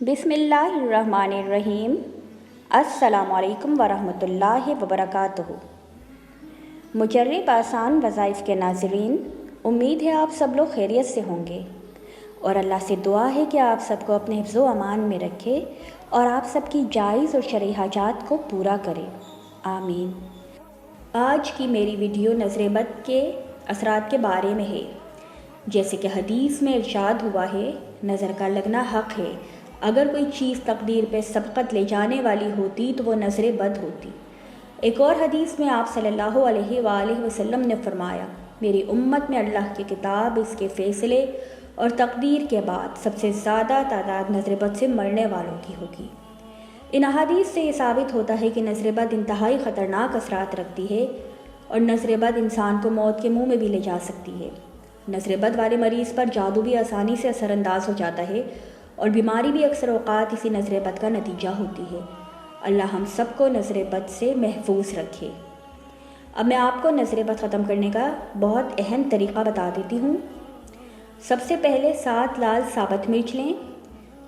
बिस्मिल्लाहिर्रहमानिर्रहीम। अस्सलाम अलैकुम वरहमतुल्लाहि वबरकातुहू। मुजर्रिब आसान वज़ाइफ के नाज़रीन, उम्मीद है आप सब लोग खैरियत से होंगे और अल्लाह से दुआ है कि आप सबको अपने हिफ्ज़ो अमान में रखे और आप सबकी जायज़ और शरई हाजात को पूरा करे, आमीन। आज की मेरी वीडियो नज़र-ए-बद के असरात के बारे में है। जैसे कि हदीस में इरशाद हुआ है, नज़र का लगना हक़ है। अगर कोई चीज़ तकदीर पे सबकत ले जाने वाली होती तो वो नज़र-ए-बद होती। एक और हदीस में आप सल्लल्लाहु अलैहि वसल्लम ने फरमाया, मेरी उम्मत में अल्लाह की किताब, इसके फ़ैसले और तकदीर के बाद सबसे ज़्यादा तादाद नज़र-ए-बद से मरने वालों की होगी। इन अहादीस से ये साबित होता है कि नज़र-ए-बद इंतहाई ख़तरनाक असरात रखती है और नज़र-ए-बद इंसान को मौत के मुँह में भी ले जा सकती है। नज़र-ए-बद वाले मरीज़ पर जादू भी आसानी से असरअंदाज हो जाता है और बीमारी भी अक्सर औक़ात इसी नज़र-ए-बद का नतीजा होती है। अल्लाह हम सबको नज़र-ए-बद से महफूज रखे। अब मैं आपको नज़र-ए-बद ख़त्म करने का बहुत अहम तरीक़ा बता देती हूँ। सबसे पहले 7 लाल साबुत मिर्च लें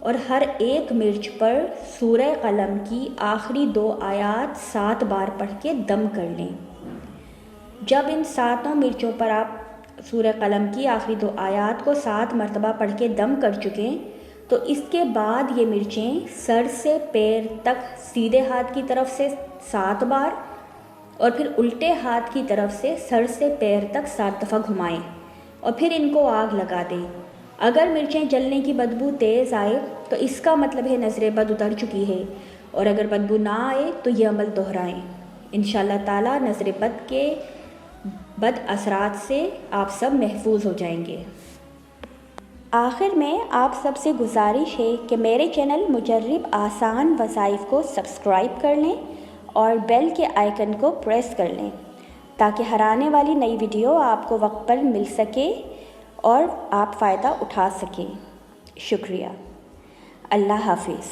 और हर एक मिर्च पर सूरह कलम की आखिरी 2 आयात 7 बार पढ़ के दम कर लें। जब इन 7 मिर्चों पर आप सूरह कलम की आखिरी 2 आयात को 7 मरतबा पढ़ के दम कर चुकें तो इसके बाद ये मिर्चें सर से पैर तक सीधे हाथ की तरफ से 7 बार और फिर उल्टे हाथ की तरफ से सर से पैर तक 7 दफ़ा घुमाएं और फिर इनको आग लगा दें। अगर मिर्चें जलने की बदबू तेज़ आए तो इसका मतलब है नज़र-ए-बद उतर चुकी है और अगर बदबू ना आए तो ये अमल दोहराएं। इंशाअल्लाह ताला नज़र-ए-बद के बद असरात से आप सब महफूज हो जाएंगे। आखिर में आप सबसे गुजारिश है कि मेरे चैनल मुजर्रिब आसान वज़ाइफ को सब्सक्राइब कर लें और बेल के आइकन को प्रेस कर लें ताकि हर आने वाली नई वीडियो आपको वक्त पर मिल सके और आप फ़ायदा उठा सकें। शुक्रिया। अल्लाह हाफिज़।